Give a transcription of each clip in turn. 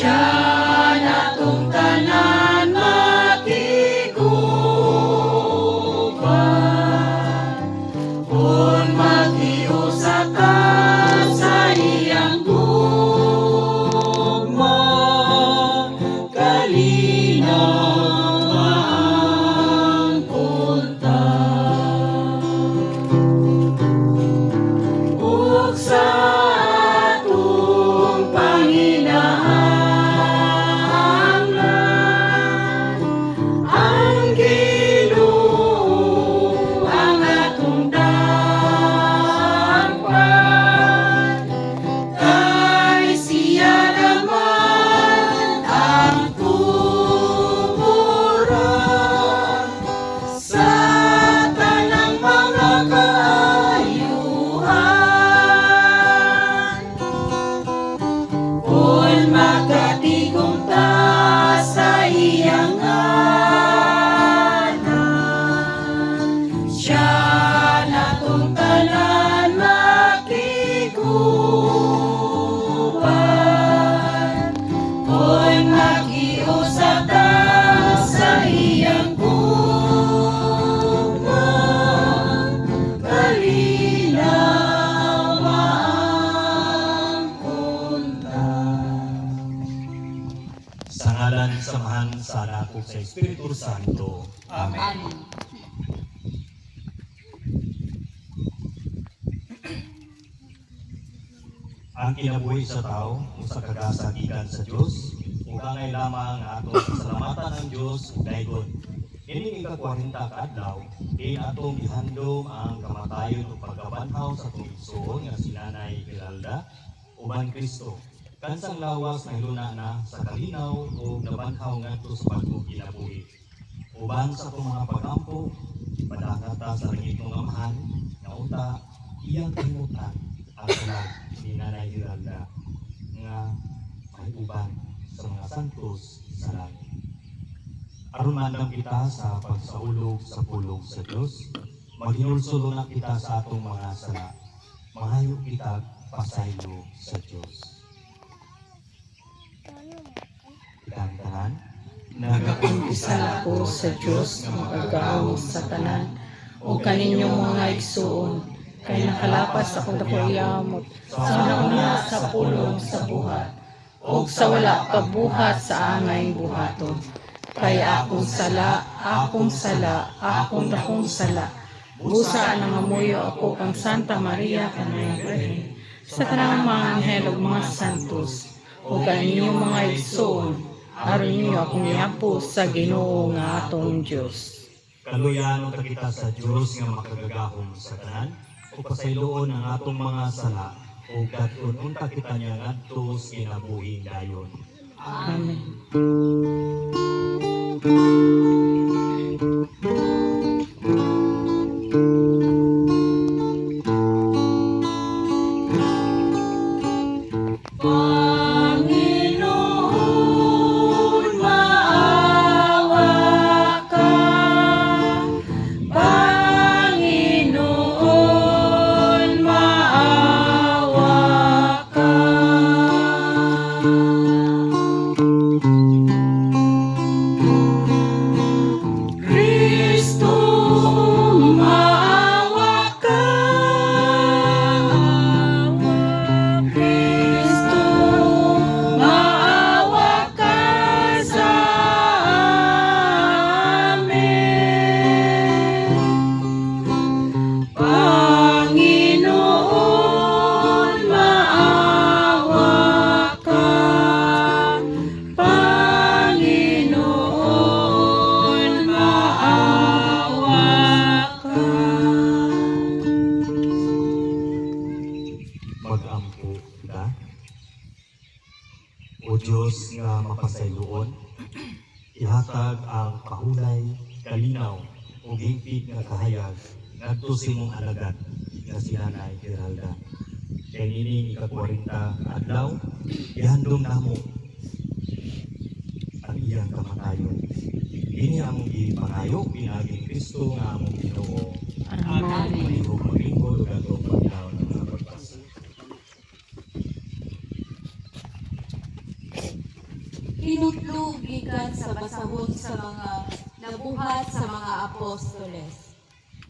Siya natong tanan makiguban, kung maghiusa ka sa iyang gugma, kalinaw maangkon ta. Ug sa atong panginahanglan, ang Ginoo ang atong dakpan, kay siya naman ang tuburan sa tanang mga kaayuhan. Kung makatigom ta sa iyang ngalan, siya natong tanan makiguban, kung maghiusa ta sa iyang gugma, kalinaw maangkon ta. Sa ngalan samahan sa anak ug sa Espiritu Santo. Amen. Ang kinabuhi sa tao usa ka kasagikan sa Dios ug angay lamang nga atong pasalamatan ang Dios ug daygon. Kini ika-40 ka adlaw, kay atong gihandom ang kamatayon ug pagkabanhaw sa atong igsoon nga si Nanay Imelda uban Kristo. Kansang lawas na hiluna na sa kalinaw ug nabanhaw ngadto sa bagong kinabuhi. Uban sa atong mga pagampo, padangata sa langit ng amahan, nga unta iyang kalimutan ang salag ni Nanay Imelda nga may uban sa mga santos sa langit. Aron mandam kita sa pagsaulog sa pulong sa Dios, maghinulsulo na kita sa atong mga sala. Mahayo kita pasaylo sa Dios. Kantahan, Nagakumpisal ako sa Diyos nga magagaw sa tanan, o kaninyong mga igsuon, kay nakalapas akong dakoyamot sa nauna sa pulong sa buhat, o sa wala kabuhat sa angay buhaton. Kay akong sala, akong dakong sala, busa nangamuyo ako kang Santa Maria kanang Birhen, sa tanang mga anghel ug mga santos, o kaninyong mga igsuon, aron niyo akong iapo sa Ginoo nga atong Diyos. kaluyan ta kita sa Dios nga makagagahom sa tanan, o pasayloon ang atong mga sala, o kat-on unta kita niya ngadto sa kinabuhing dayon. Amen. Panginoon, maawa ka. Panginoon, maawa ka. Kristo, maawa ka. Kristo, maawa ka sa amin. Panginoon, maawa ka. Panginoon, maawa ka. Mag-ampo ka. O Diyos nga mapasayloon, ihatag ang kahulay, kalinaw, o hingpit nga kahayag ngadto sa imong alagad nga si Nanay Imelda. Kay nini ika-40 adlaw, ihandom namo ang iyang kamatayon. Kini among gipangayo pinaging Kristo nga among Ginoo. Amen. Malihog maglingkod ug atong paglaw ng mga pagbasa. Hinutlo gikan sa basahon sa mga nabuhat sa mga apostoles.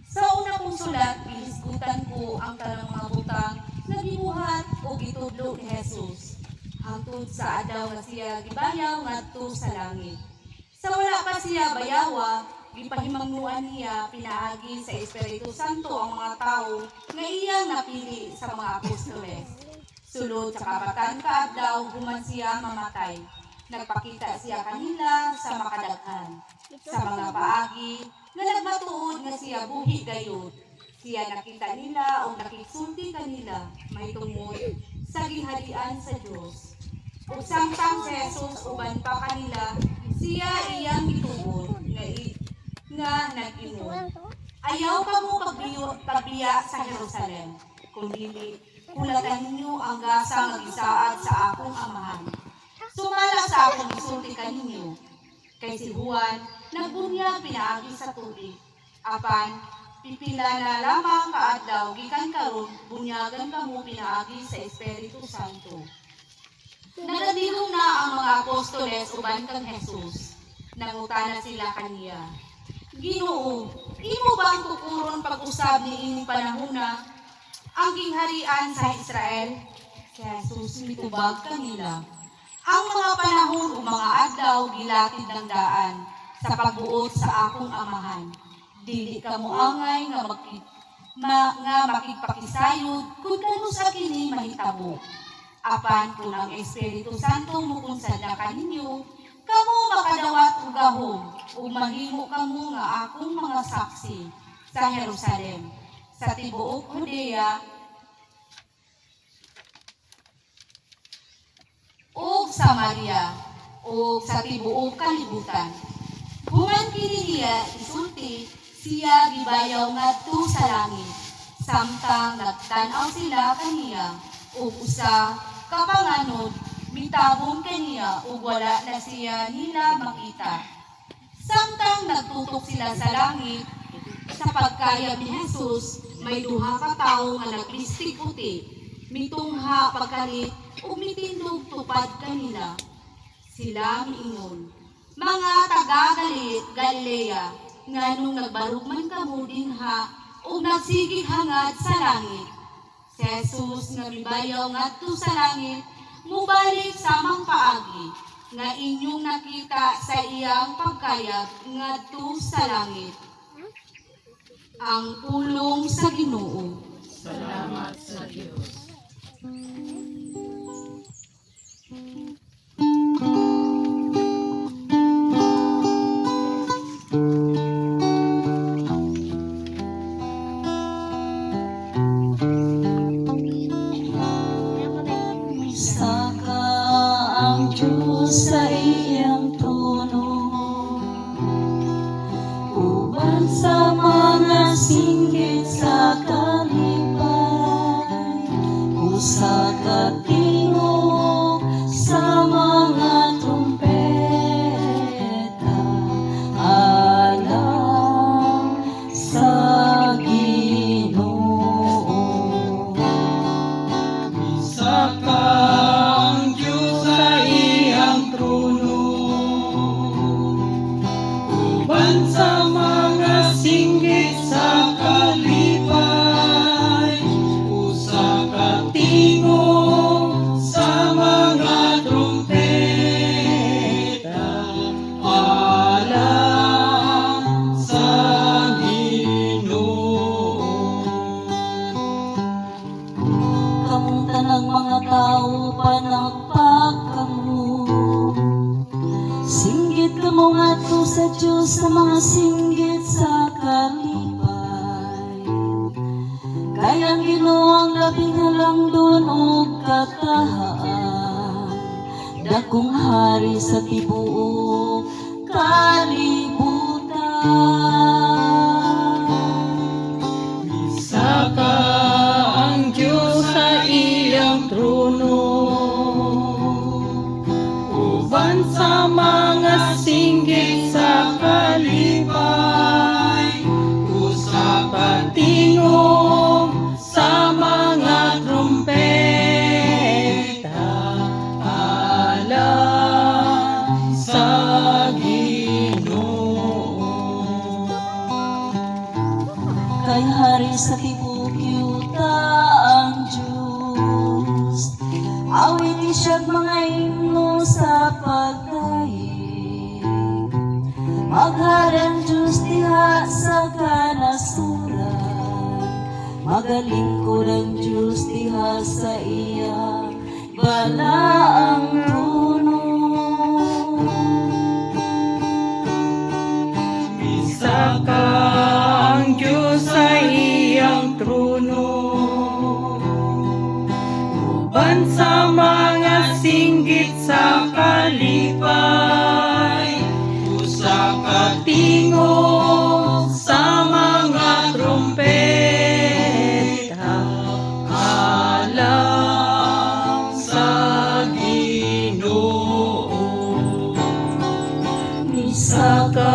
Sa una kong sulat, gihisgutan ko ang tanang mga butang na gibuhat o gitudlo ni Jesus hangtod sa adlaw nga siya gibayaw ngadto sa langit. Sa wala pa siya bayawa, gipahimangnuan niya pinaagi sa Espiritu Santo ang mga tao nga iyang napili sa mga apostoles. Sulod sa kapatan kaadlaw, human siya mamatay. Nagpakita siya kanila sa makadaghan. Sa mga paagi, nga nagmatuod nga siya buhi gayud. Siya nakita nila o nakisulti kanila may tungod sa ginharian sa Dios. Ug samtang si Jesus uban pa kanila, siya iyang gituod nga nag-ingon. Ayaw ka mo pagbiya sa Jerusalem, kung dili kulatan ninyo ang gasa nga gisaad sa akong amahan. Sumala sa akong isulti kaninyo. Kay si Juan, nagbunyag pinaagi sa tubig. Apan, pipila na lamang kaadlaw, gikan karon bunyagan kamo pinaagi sa Espiritu Santo. Nagadilong na ang mga apostoles uban kang Jesus. Nangutana sila kaniya. Ginoo, imo ba ang tukuron pag-usab ni ining panahona ang gingharian sa Israel? Si Jesus mitubag kanila. Ang mga panahon o mga adlaw gilatid ng daan sa pagbuot sa akong amahan. Dili ka moangay nga makigpakisayod kung kano sa kini mahitabo. Apan kung ang Espiritu Santo mukunsad na kaninyo, kamo makadawat og gahom ug mahimo kamo nga akong mga saksi sa Jerusalem, sa tibuok Judea, ug Samaria, ug sa tibuok kalibutan. Human kini niya isulti, siya gibayaw ngadto sa langit, samtang nagtan-aw sila kaniya, ug usa ka panganod mitabon kaniya ug wala na siya nila makita. Samtang nagtutok sila sa langit, sa pagkayab ni Jesus, may duha ka tawo nga naglistig puti, mitungha pagkalit ug mitindog tupad kanila. Sila miingon, mga taga Galilea, nganong nagbarugman kamo dinha ug nagsigig hangad sa langit. Si Jesus nga mibayaw ngadto sa langit, mubalik samang paagi nga inyong nakita sa iyang pagkayag ngadto sa langit. Ang pulong sa Ginoo. Salamat sa Diyos. Saka ang Diyos sa iyang trono, uban sa mga singgit sa kalipay, usa ka tingog sa mga trumpeta, alam sa Ginoo. Saka ang Diyos sa iyang trono, uban sa mga singgit sa kalipay, usa ka tingog sa mga trumpeta, alam sa Ginoo. Kamong tanang mga tao panagpak kamo, singgit kamo ngadto sa Dios sa mga singgit sa kalipay. Kay ang Ginoo ang labing halangdon ug katahaan, dakong hari sa tibuok kalibutan. Saka ang Diyos sa iyang trono, uban sa mga singgit sa kalipay, usa ka tingog sa mga trumpeta, alam hari sa tibuok yuta ang Diyos. Awit siyag mga himno sa pagdaig. Magharang Diyos diha sa kanasuran. Magalingkod ang Diyos diha sa iya balaang trono. Saka ang Diyos sa iyang trono, uban sa mga singgit sa kalipay, usa ka tingog sa mga trumpeta, alam sa Ginoo. Saka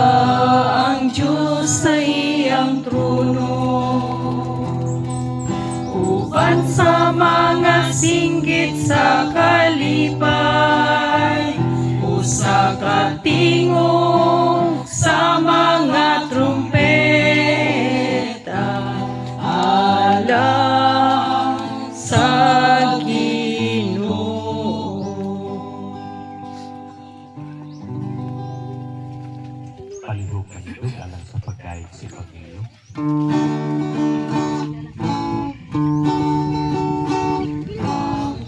ang Diyos sa iyang trono, uban sa mga singgit sa kalipay, usa ka tingog sa mga trumpeta, alam sa Ginoo. Palihog alang sa pagkain si Panginoon.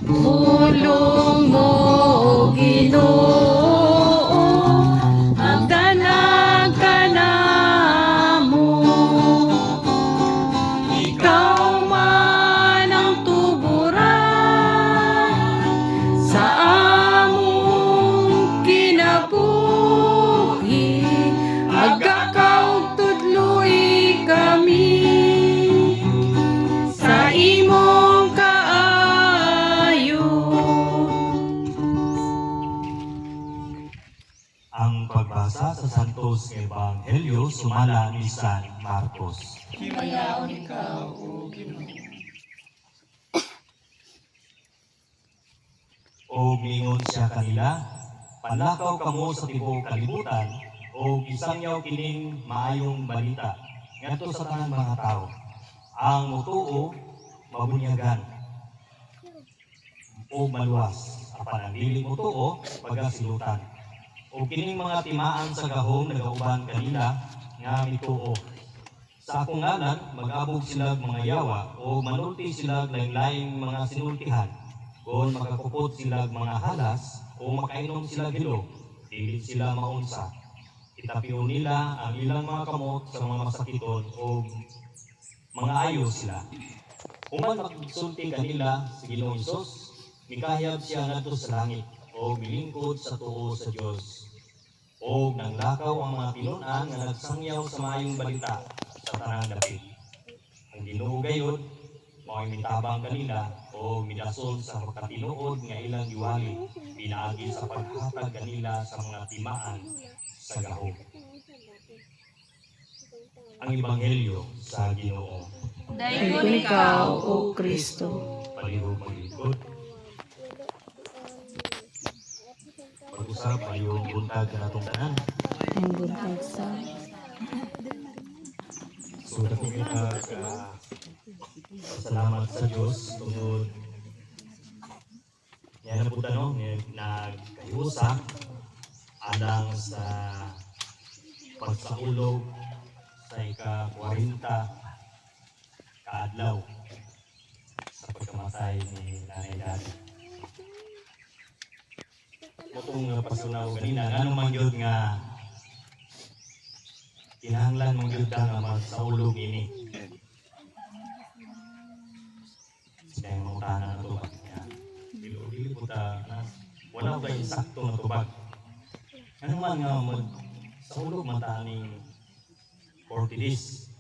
Tulong mo, O Ginoo, magdanag ka namo. Ikaw man ang tuburan sa among kinabuhi. Agakaw tudloy kami sa imong kaayo. Ang pagbasa sa Santos nga Ebanghelyo sumala ni San Marcos. O mingon siya kanila, panlakaw kamo sa tibuok kalibutan o gisangyaw kining maayong balita ngadto sa tanang mga tao. Ang mutuo mabunyagan o maluwas, apan ang dili mutuo pagasilutan. O kining mga timaan sa gahom nagauban kanila nga mituo. Sa akong ngalan mag-abog sila mga yawa o manulti sila lain-laing mga sinultihan. Kung makakupot sila mga halas o makainom sila gilo, dili sila maunsa. Itapion nila ang ilang mga kamot sa mga masakiton o mga ayo sila. Human magsulti kanila sa Ginoong Hesus, mikayab siya ngadto sa langit o milingkod sa tuo sa Dios. O nanglakaw ang mga tinunan nga nagsangyaw sa maayong balita sa tanang dapit. Ang Ginoo gayud mao'y mitabang kanila o midasol sa makatinuod nga ilang giwali pinaagi sa paghatag kanila sa mga timaan sa gahom. Ang Ebanghelyo sa Ginoo. Dayon ikaw, O Kristo. Palihog maglingkod. Pag-usap ay yung buntag na itong tanan. Ang buntag sa So, dako kita salamat sa Diyos tungod yan na po tanong nagkayusa alang sa pagsaulog sa ika-40 kaadlaw sa pagkamatay ni Nanay Dati. Mutong pasunaw kanina, ano man yun nga kinahanglan mong yun nga magsaulog ini. Sila yung mga tahanan na tubag niya. Dili po ta, wala ko kayo sakto na tubag. Ano man nga magsaulog man taning 40 days.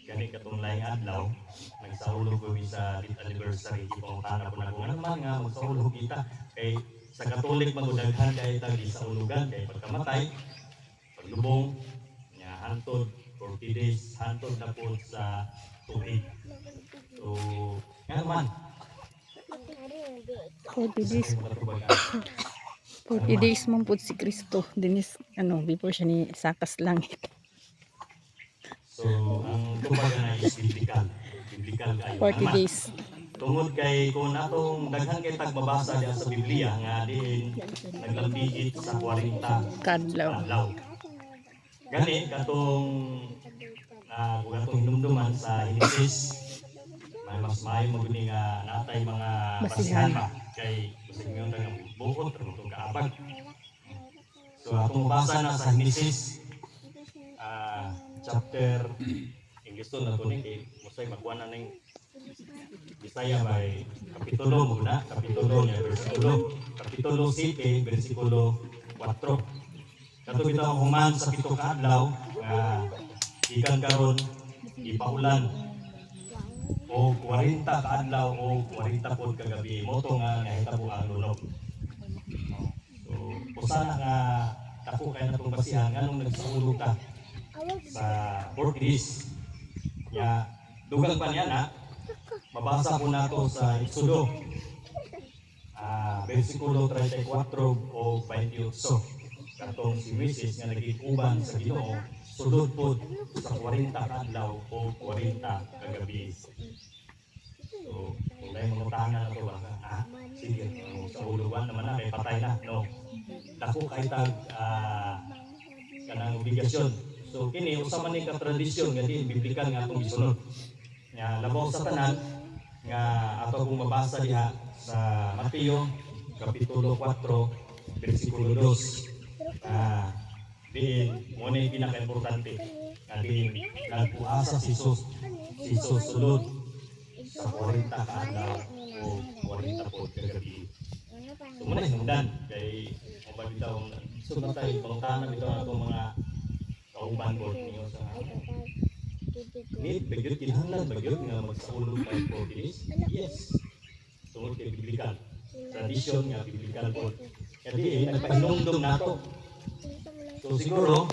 Gani katong laing adlaw, nagsaulog ko sa 5th anniversary, ipang tahanan po na kung ano man nga magsaulog kita. Kay sa Katolik magudaghan kay tagi sa ulugan, kay pagkamatay, paglubong, niya hantod, 40 days, hantod na po sa tubig. So, nga naman. 40 days. 40 40 days man po si Kristo. Dinis, before siya ni sakas langit. So, ang kumbaga na is biblical. Biblical kayo 40 naman. days. Tungod kay kung atong daghan kay tagbabasa diyan sa Biblia nga din naglambigit sa 40 Kadlaw. adlaw. Gani katong kung atong hinumduman sa Henesis, may mas maayo mo gini nga natay mga basihan ba kay basig ngayon nga buot tungod kaabag. So atong mabasa na sa Henesis chapter English to na to ni kay musay magkuha na ning Bisaya by kapitulo muna, kapitulo niya, kapitulo 7, versikulo 4. Kato bitaw human sa pito ka adlaw, ikan karon ipaulan o 40 ka adlaw o 40 pod ka gabi mo to nga nahitabo ang lunog. So, usa na nga dako kay natong basihan nganong nagsuulo ka sa 40 days. Ya, dugang pa niya na mabasa po nato sa Exodo, versikulo 34 o 28. Katong si Moses nga naging-uban sa Ginoo, sulod po sa 40 kadlaw o 40 kagabi. So, kung dahil mangutangan na ito ba? Sige, sa uluban naman na, kay patay na. No. Dako kay tag kanang obligasyon. So, kini, usaman ni ka-tradisyon nga di, biblikal nga itong gisunod. Nga, labaw sa tanan, nga ato kung mabasa diha sa Mateo kapitulo 4 versikulo 2 din mo na yung pinaka-importante nga din nagpuasa si Jesus sulod sa 40 ka adlaw o 40 po kagabi. So muna hinungdan kay mabag bitaw sunod tayo pangutana bitaw atong mga kauban ko ninyo sa need bagyot kinahanglan bagyot nga magsaulog tayo po dinis. Yes. Tungod kay biblikal. Tradisyon nga biblikal po. Kaya nagpahinumdum nato. So siguro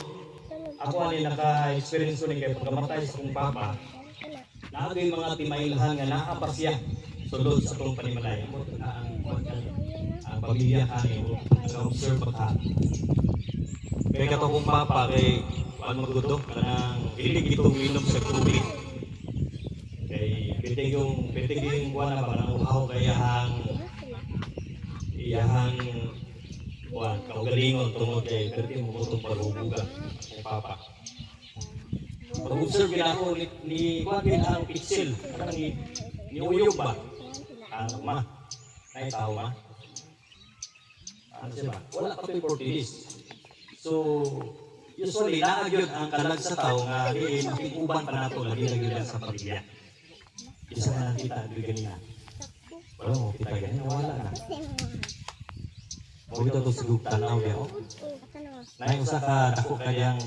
ako ani naka-experience ko ni kay pagkamatay sa akong papa. Naagay mga timaylahan nga naa siya sulod sa atong panimalay. Ang pamilya kani mo nag-observe ka. Kaya kato kong papa kay pag magudok kanang hilig itong minom sa tubig. Kay bitig yung buwan na ba nang uhaw kaya iyahang buwan kaugalingon tungod kay perti mo itong paghubugan ng papa. Pag-observe na ako ni Juan ang pixel kanang ni uyog ba? Ano ma? Ay tao ma? Ano siya ba? Wala pa ito 40 days. So, usually, naagyod ang kalag sa tao nga uban pa nato lagi sa pamilya. Isa na kita, doon ganina. Wala mo, kita ganina, wala na. Huwag ito sigug tanaw niya, Naiusa ka, dako kayang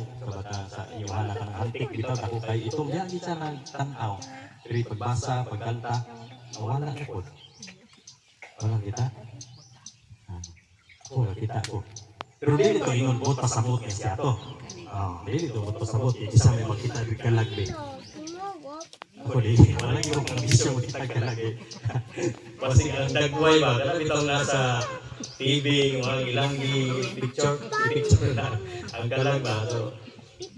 sa iyong anak ng antik, dito dako kayo itong yan, di siya nagtanaw. Pero pagbasa, pagkanta, wala na po. Wala kita. Ako, kita ko. Pero dili ito ingon bot pasabot nga siya to. Dili ito bot pasabot. Isa may makita rin kalagbi. Ako dili. Walang yung kondisyon makita kalagbi. Pasig ang dagway ba? Kaya bitaw nasa TV, mga ilanggi, picture na. Ang kalag ba? So,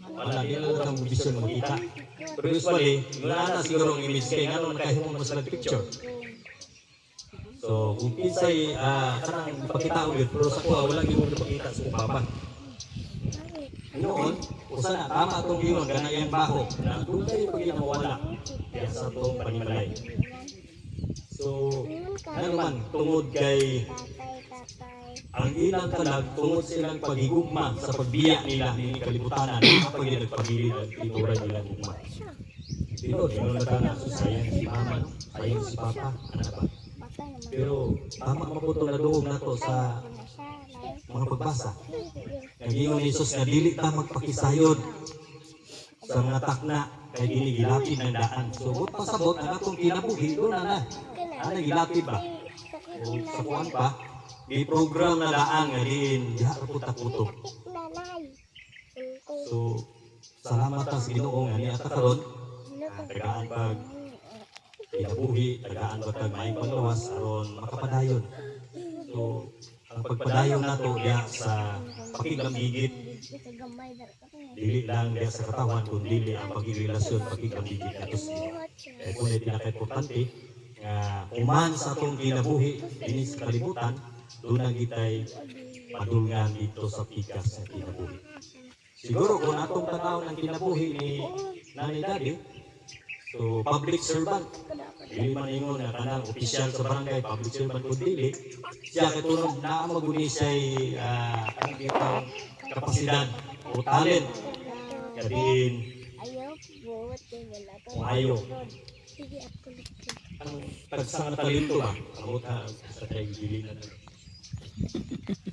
wala. Dili lang ang kondisyon makita. Pero usually, wala na siguro ang image kay nga naman kahimong mas nag-picture. So, kung pinsay, kanang ipakita ko yun, pero sa kuha, walang yung ipakita sa papa. Noon, usa na, tama itong giyon, ganayang baho, na doon kayo pag mawala, kaya sa itong panimalay. So, ano man, tungod kay, ang ilang kalag, tungod silang paghigugma sa pagbiyak nila, ni kalibutanan, kapag nagpagili ng pintura nila gugma. Pero, yun na ka na, so sayang si mama, sayang si papa, ano ba? Pero tama maputo na doon nato sa mga pagbasa. Nag-iyon ni Jesus na dili ta magpakisayod sa mga takna kay dili gilapid ng daan. So bot pasabot ang atong kinabuhi doon na. Ana gilapid ba? O sa kuan pa, gi-program na daan nga din diha ra puta-puto. So salamat ta sa Ginoo nga niya karon. Tagaan pag kinabuhi, tagaan batag may panglawas aron makapadayon. So, ang pagpadayon nato diya sa pakigambigit dili lang diya sa katawan kundi ang pagrelasyon pakigambigit nato sa Ginoo. Kaya kung pinaka-importante nga human sa atong kinabuhi dinhi sa kalibutan doon na gitay madulngan dito sa pikas sa kinabuhi. Siguro kung atong tanaw ng kinabuhi ni Nanay Daddy, so public servant, dili man ingon na kanang opisyal sa barangay, public servant kung dili, siya katulong na maguni siya'y ang kitang kapasidad o talent. Kabihin, maayo. Ang tagsang talento ba? Amot ha, sa tayo gili na doon.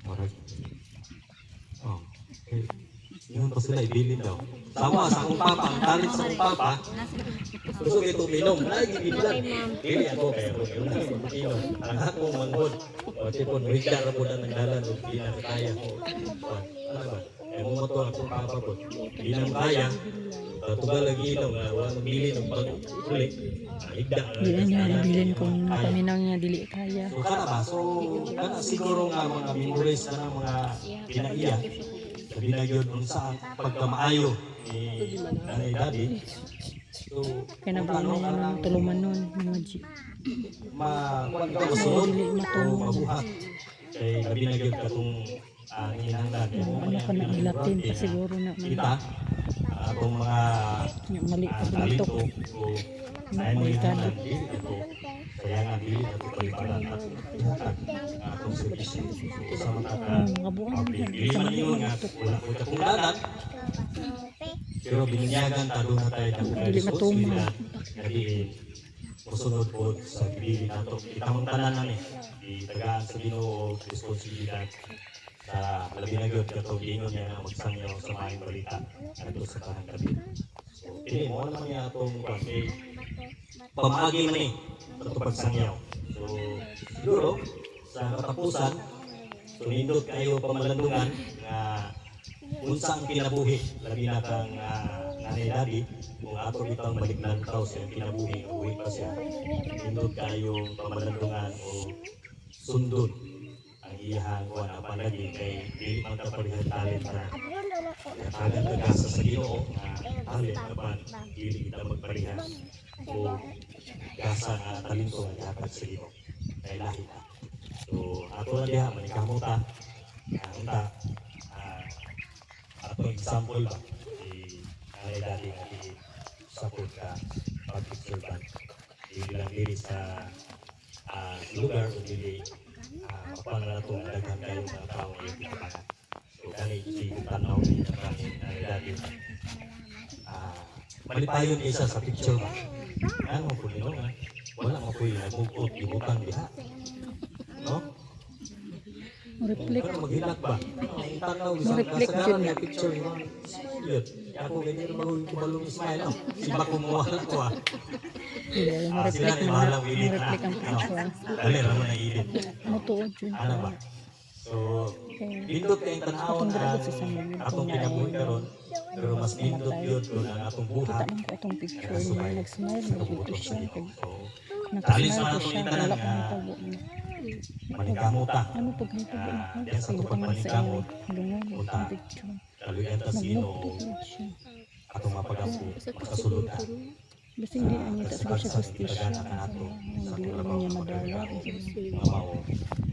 Alright. Oh, okay. Yun pa sila, ibilin daw. Sama sa akong papa, ang talent sa akong papa, gusto ito minom. Lagi bilang. Dili ako kaya ako. Yun na ako minom. Ang akong manghod. O tipon, rida na po na nagdalan. O di na kaya ko. Ano ba? Eh, mumoto akong papa po. Di na kaya. Tugal lagi ilaw nga. Wala nabili ng pag-uli. Higda. Dili niya ibilin kung paminaw niya dili kaya. So kana ba? So kana siguro nga mga memories na mga pinaiya. Sabi na yun unsa ang pagkamaayo ni Nanay Daddy. So Kaya nabawa niya ng tuluman nun, mga G. masunod o mabuhat. Kaya gabi na yun katong hinahanglan. Ano ka na ilatin pa siguro na Kita, atong mga yung mali pa talento dito. o ay mo hinahanglan. Ito, kaya nga dili na ito paliparan at ihatag atong servisyo. So sa mga Mga buwan Dili man yun nga, wala ko katungdanan. Pero bininyagan talo na tayo ng Dili matuma. Jadi, musunod po sa gilid nato. Itamang tanan na itagaan sa Ginoo responsibilidad sa labi na gyud katong giingon niya nga magsangyaw sa maayong balita adto sa tanang gabi. So, ini mo naman niya atong pamaagi man sa itong pagsangyaw. So, siguro, sa katapusan, so nindot kayo pamalandungan nga unsa ang kinabuhi labi na kang Nanay Daddy kung ato bitang malignan tao sa kinabuhi ang buhi pa siya nindot kayo pamalandungan o sundon ang iyang kuan apan lagi kay dili man ta parehas talent na tagan kagasa sa Ginoo nga talent apan dili kita magparehas o gasa nga talento nga ihatag sa Ginoo kay lahi ta. So ato na diha manikamuta unta ato example ba si Nanay Daddy nga di support ka public servant dili lang diri sa lugar o dili mapangalato ang daghan kayo mga tao nga yung pitapanan. So kani si tanaw ni Nanay Daddy malipayon isa sa picture ba ano po nino nga wala mo po yung nagmukot ibutan diha no? Reflect. Pero maghilak ba? Ang tanaw Reflect sa yun na picture yun. Yun. Ako ganyan na magawin ko balong smile. Si Bako mo ko Dili, sila ma-reflect ni mo. mahalang edit na. Ma-reflect ang picture. Dali, ano na edit. Mutuod yun. Ano ba? So, Okay. pindot kayong tanawon ang atong kinabuhi karon. Pero mas pindot yun kung ang atong Kita buhat. man ko itong picture niya. Nag-smile. Nag-dito siya. Talis Nakasmile na ko atong siya. itanan Wala nga ko tabo niya. maningkamuta. Ano pag ito ba? Diyan sa Pwede tupad naman sa iyo. maningkamot. Lungon. Punta. Ang picture. Kaluyan ta sa Ginoo Nagmukod siya. atong mapagapu makasulod ka. Basta hindi na niya siguro siya justisya. Hindi naman niya madala. Mamaw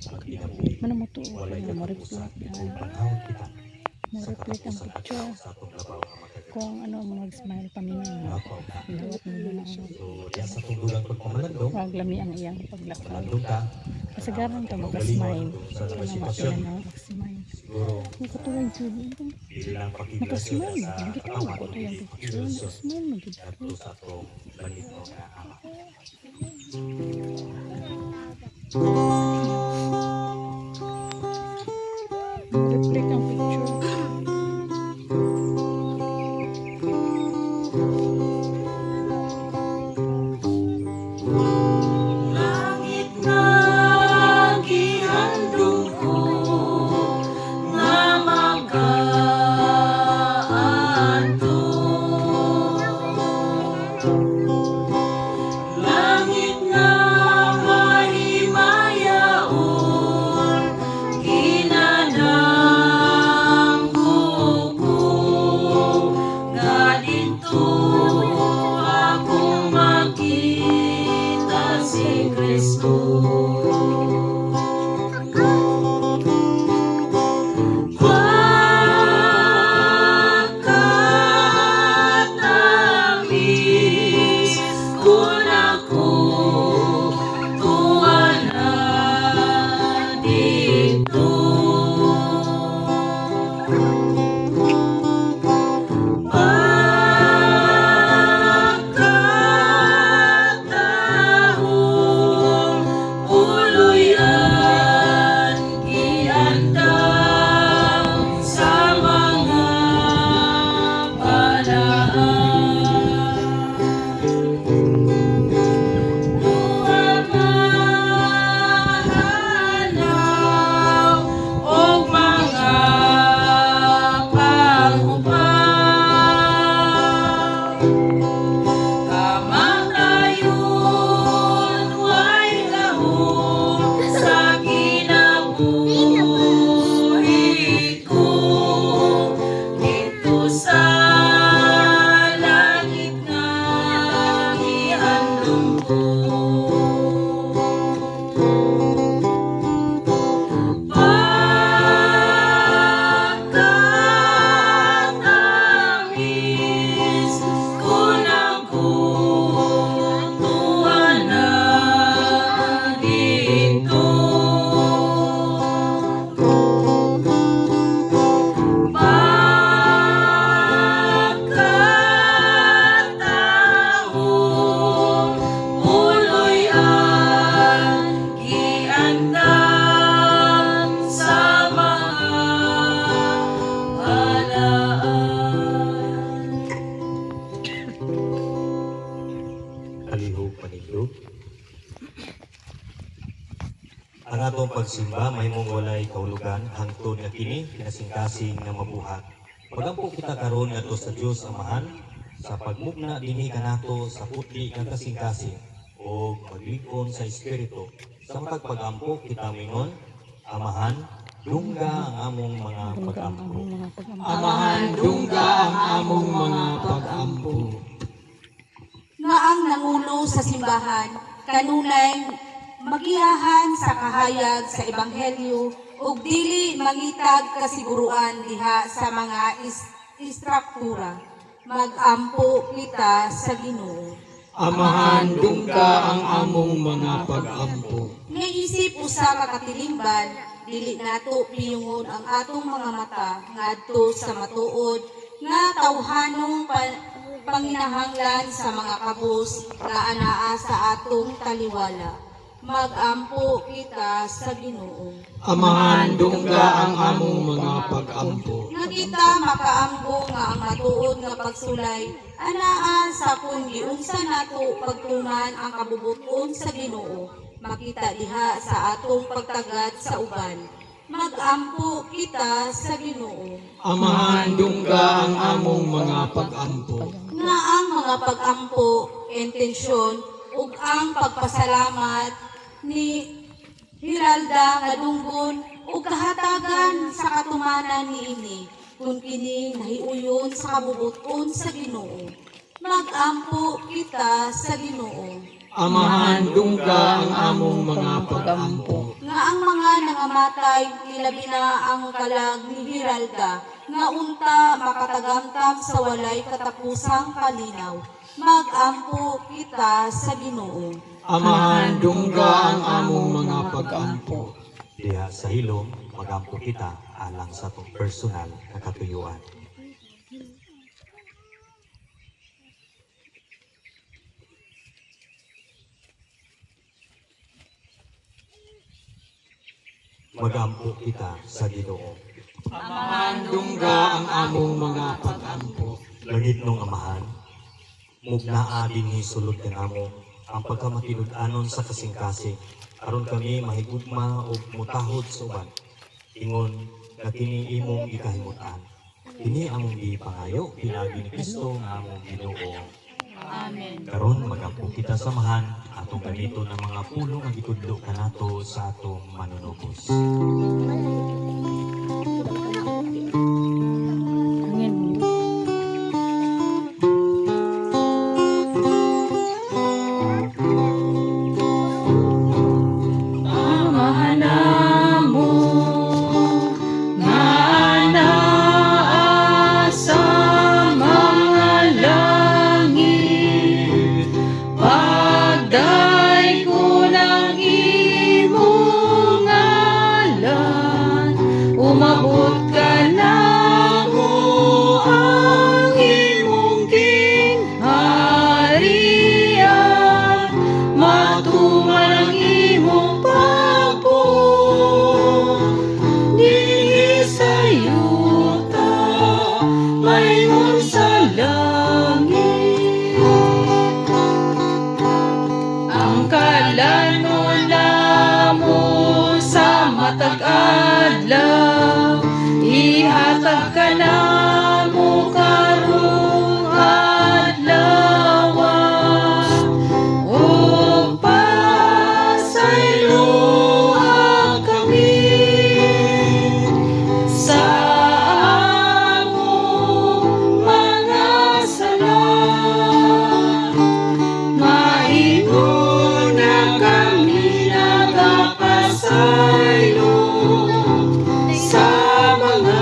ang kinabuhi. Mana mo to? Walay katapusan. Ma-reflect. Panahon kita. Ma-reflect ang picture. Sa atong trabaho nga magagawa. Kung ano mo nag-smile paminaw. Napaw ka. Lawat mo na ano. So, diyan sa tunggulang pagpamalandong, Wag lami ang iyang paglakad. malandong ka, Kasi garang ka mag-smile. sa Kaya sitwasyon, na mag-smile. siguro, Yung katuwang yun. hindi lang pakiglasyon Nakasmile. sa Hindi ka katawan, ko kundi yung picture. pakiglasyon Nakasmile mo dito. at sa atong langit mo nga ama. Reflect ang picture. Langit na gihandong ko nga makaadto. Langit nga mahimaya atong pagsimba mahimong walay kahulugan hangtod nga kini kinasing-kasing nga mabuhat. Pagampo kita karon ngadto sa Dios Amahan sa pagmugna dinhi kanato sa putli nga kasing-kasing o paglikon sa espiritu. Sa matag pagampo kita mingon, Amahan, dungga ang among mga pagampo. Amahan, dungga ang among mga pag-ampo. Nga ang nangulo sa simbahan, kanunay magiyahan sa kahayag sa ebanghelyo ug dili mangitag kasiguruan diha sa mga istruktura. Mag-ampo kita sa Ginoo. Amahan, dungga ang among mga pag-ampo. Nga isip usa ka katilingban, dili nato piyungon ang atong mga mata ngadto sa matuod nga tawhanong panginahanglan sa mga kabus nga anaa sa atong taliwala. Mag-ampo kita sa Ginoo. Amahan, dungga ang among mga pag-ampo. Nga kita makaamgo nga ang matuod nga pagsulay anaa sa kung giunsa nato pagtuman ang kabubuton sa Ginoo. Makita diha sa atong pagtagad sa uban. Mag-ampo kita sa Ginoo. Amahan, dungga ang among mga pag-ampo. Nga ang mga pag-ampo, intensyon, ug ang pagpasalamat ni Hiralda nga dunggon ug kahatagan sa katumanan niini kung kini nahiuyon sa kabubuton sa Ginoo. Mag-ampo kita sa Ginoo. Amahan, dungga ang among mga pag-ampo. Nga ang mga nangamatay nilabi na ang kalag ni Hiralda nga unta makatagamtam sa walay katapusang kalinaw. Mag-ampo kita sa Ginoo. Amahan, dungga ang among mga pag-ampo. Diha sa hilom, magampo kita alang sa atong personal na katuyuan. Magampo kita sa Ginoo. Amahan, dungga ang among mga pag-ampo. Langit nung Amahan, mugnaa dinhi sulod kanamo ang pagkamatinud-anon sa kasing-kasing aron kami mahigugma ug mutahod sa uban. Ingon nga kini imong ikahimutan. Kini among gipangayo pinagi ni Kristo nga among Ginoo. Amen. Karon magampo kita samahan atong ganito ng mga pulong nga gitudlo kanato sa atong manunubos. Angin mo. Amahan mo nga naa sa mga langit, pagday ko ng imong ngalan, umabot ka na mo ang imong gingharian, matuman ang imong pagbuo, di sa yuta, mayroon sa langit. Ang kalanon namo sa matag adlaw, ihatag ka namo karong adlaw, ug pasayloan kami sa among mga sala. Maingon na kami nagapasaylo sa mga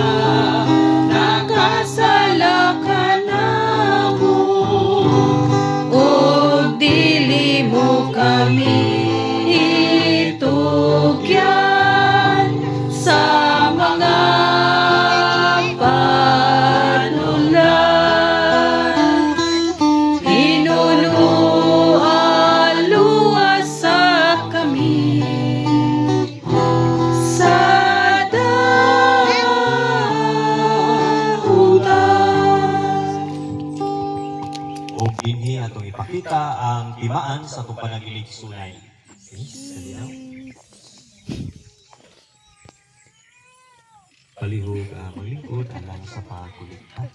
nakasala kanamo, ug dili mo kami itugyan sa mga panulan. Hinuluan-luwas sa kami sa dahutan. Ug dinhi atong ipakita ang timaan sa atong panagilig sunay. Sa linaw. palihog maglingkod alang sa pagkulitan.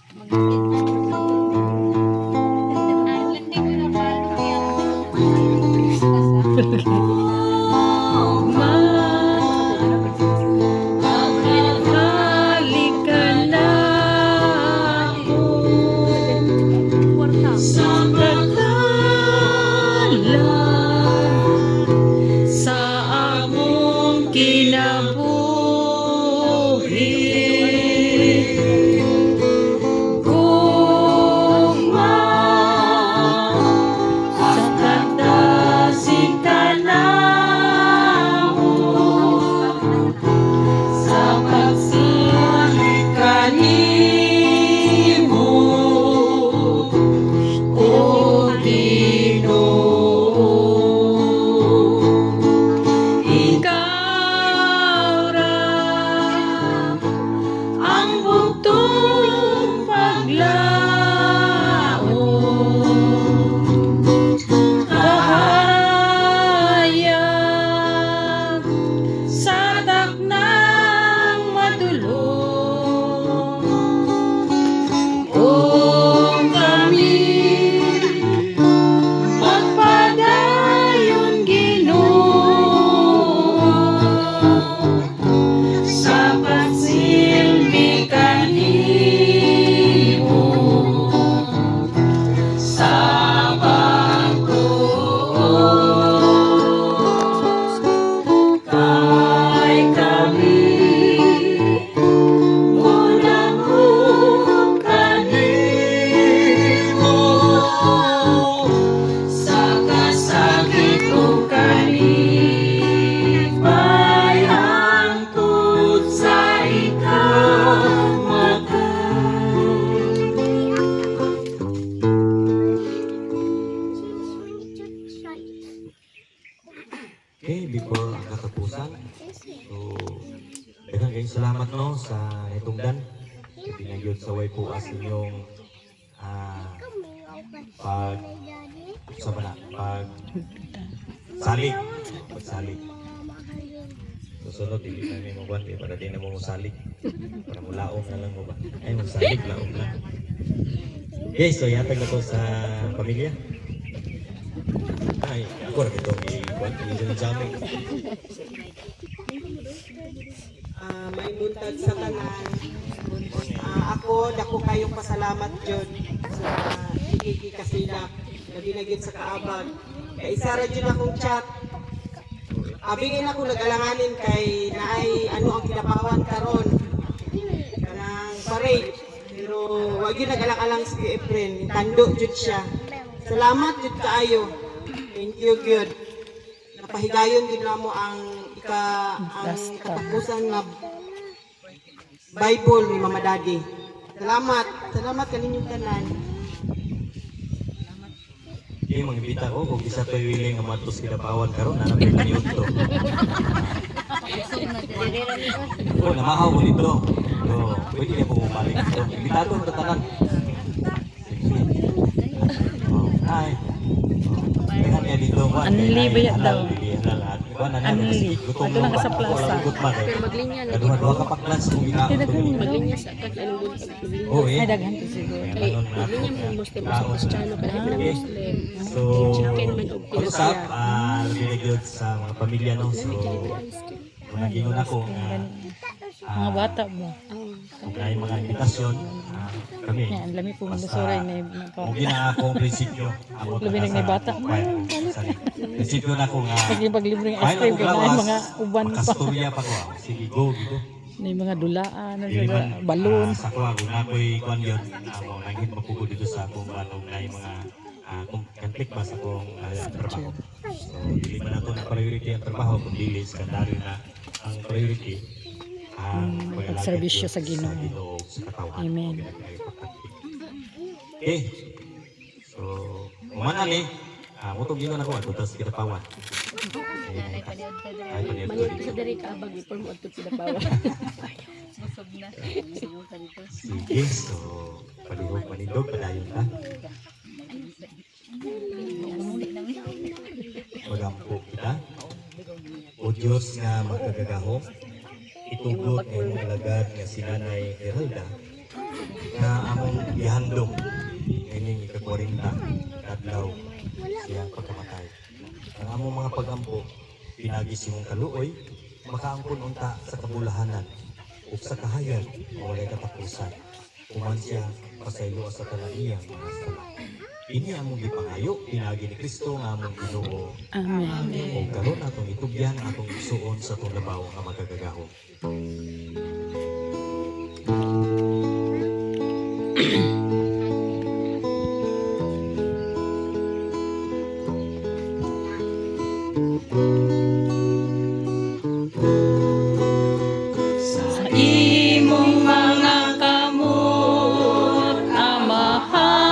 Maghahalik ka na ako sa pagkalan sa among kinabuhi. Gugma sa kadasig tanamo sa pagsilik kanimo, O Ginoo. Ikaw ra ang bugtong paglaom, kahayag sa daknang madulom. Kung kami magpadayon Ginoo sa pagsilbi kanimo, sa pagtuo kay kami unang kanimo sa kasakit o kalipay hangtod sa Okay, before ang katapusan, so daghang kayong salamat no sa itungdan. Pinagyod sa way po as inyong pag sa bala, pag salig, pagsalig. Susunod, hindi kami magwan, para di na mo salig. Para mulaong na lang mo ba? Ay, magsalig, laong na. Okay, so yatag na to sa pamilya. Ay, ako rin itong i-kwan, i-jamming. May buntag sa tanan. Dako kayong pasalamat Jud sa higigi kasilak na binagid sa kaabag. Kay isa ra jud akong chat. Abingin ako nag-alanganin kay naay ano ang kinapawan karon. Kanang parade. Pero wag gyud nag-alang-alang si Efren, tando jud siya. Salamat jud kaayo. Thank you good. Napahigayon gid namo ang katapusan nga Bible ni Mama Daddy. Salamat. Salamat kaninyong tanan. Okay, mangbita ko kung isa to'y willing nga matos kinapawan karon na namin kaniyot to. Oh, namahaw ko dito. So, pwede niya po bumalik dito. Imbitado mo tanan. Hi. Kaya niya dito. Anli ba yan daw? Anli. Ito lang ka sa plaza. Kadua-dua ka pa class kung Maglinya sa kag-anong oh, Ay, eh. daghan to siguro. maglinya mo Muslim o Kristiyano kaya mo Okay. Muslim. So, Chicken man og usap, pinasaya. nabinigod sa mga pamilya, no? So, nagingon ako nga Mga bata mo. kung may mga invitasyon, kami. Yan, lami po magdasuray na Kung gina akong prinsipyo, amo Labi na may bata. prinsipyo na ako nga, Pag-libreng ice kahit cream, ako kaya lawas, mga uban pa. makastorya pa ko. Sige, go, go. May mga dulaan, Dili man, balon. sa ko, kung ako'y kwan yun, mo nangit mapugod dito sa akong anong na yung mga conflict ba sa akong trabaho. So, dili man nato na priority ang trabaho, kung dili, sekundary na ang priority. Pagserbisyo sa Ginoo. Sa katawan. Amen. Okay. So, kumana ni, mutong Ginoo na ko, ato tas kinapawan. Ay, paniad ko Manit dito. sa diri ka abag ipon mo adto pinapawa. Sige, so, palihog, manindog, padayon ka. Magampo kita. O Diyos nga magkagagahom, Itugot ng imong alagad nga si Nanay Geralda na among gihandom ining ika-40 kadlaw siyang pagkamatay. Ang among mga pagampo pinagi si mong kaluoy makaangkon unta sa kabulahanan ug sa kahayan o walay katapusan. Human siya pasaylo sa kaniyang mga sala. Ini among gipangayo pinagi ni Kristo nga among Ginoo. Amen. O karon atong itugyan atong igsuon sa atong labaw nga magagagahom. Sa imong mga kamot, Amahan,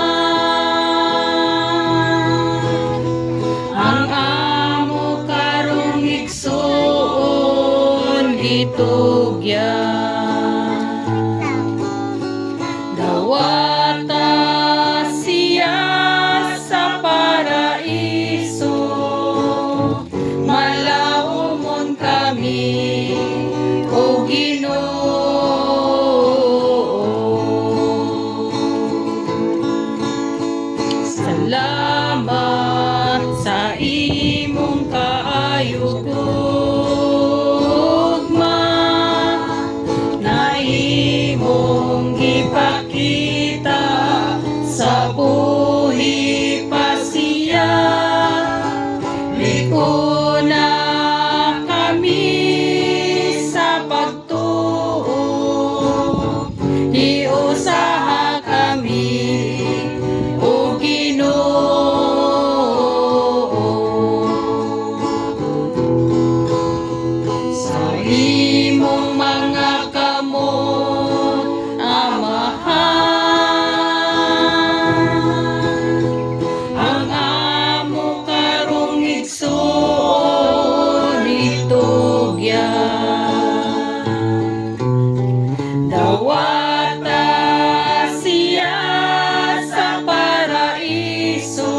ang amo karong igsuon gitugyan. Dawata siya sa paraiso, malawomon kami, O Ginoo. Salamat sa imong kaayugugma na imong gipakita sa buhi pa siya. Liko na kami sa pagtuo, iusaha kami, O Ginoo. Sa imong mga kamot, Amahan, ang amo karong igsuon itugyan. Dawata siya sa paraiso,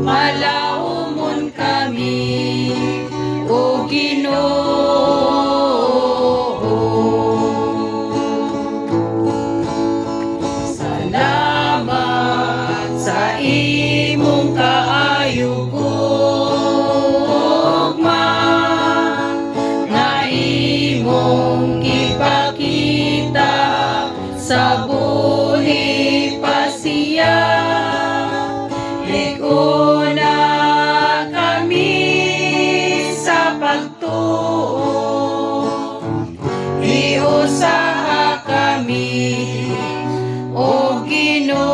malawomon kami, O Ginoo. Salamat sa imong kaayugugma na imong gipakita sa buhi pa siya. Liko na kami sa pagtuo, iusaha kami, O Ginoo.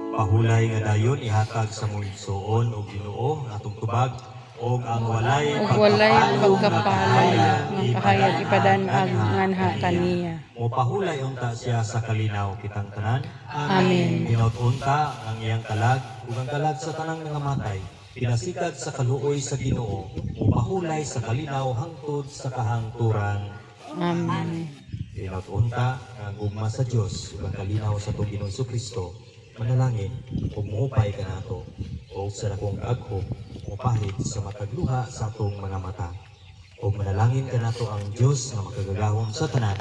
Pahulay nga dayon ihatag sa mong igsuon o Ginoo nga atong tubag og ang walay Ug walay pagkapalay pagkapalay ng kahayag ipadanag nganha kaniya. O pahulay unta siya sa kalinaw kitang tanan. Amen. Hinaut unta ang iyang kalag ug ang kalag sa tanang nangamatay. Pinasikad sa kaluoy sa Ginoo o pahulay sa kalinaw hangtod sa kahangturan. Amen. Hinaut unta ang gugma sa Dios ug ang kalinaw sa atong Ginoong Kristo. Manalangin ug muhupay kanato o sa dakong kaagkog mupahid sa matagluha sa atong mga mata. O manalangin kanato ang Dios nga makagagahom sa tanan,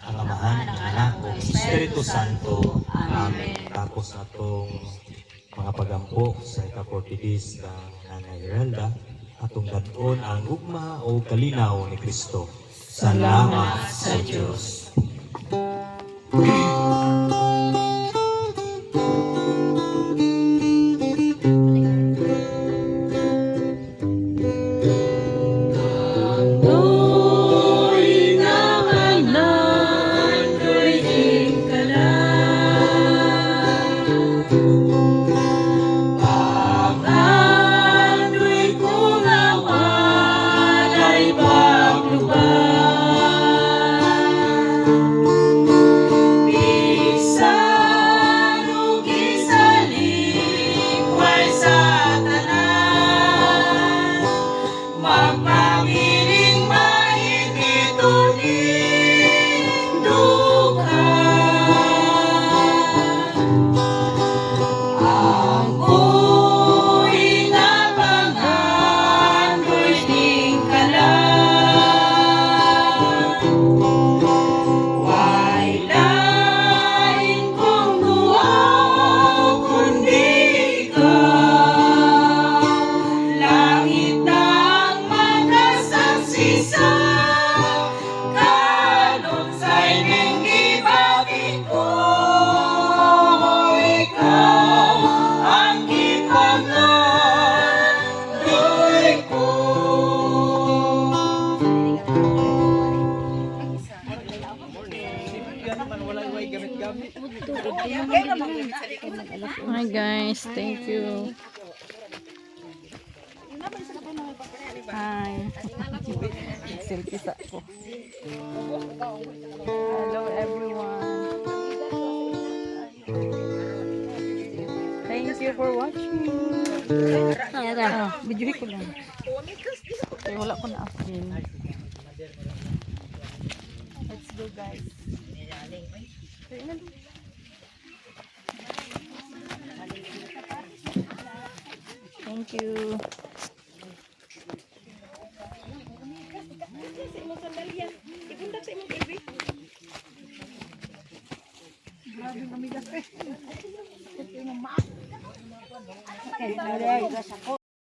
ang Amahan, ang Anak, ug Espiritu Santo. Amen. Tapos natong mga pagampo sa ika-40 ng Nanay Geralda, atong dadon ang gugma o kalinaw ni Kristo. Salamat sa Dios. Ako'y nangalan, ko'y ikalan. Pag-ano'y kung awan ay paglubang. Thank you. Hi. Selfie sa ako. Hello everyone. Thank you for watching. Video ko lang. Kaya wala ko na upload. Let's go guys. Thank you.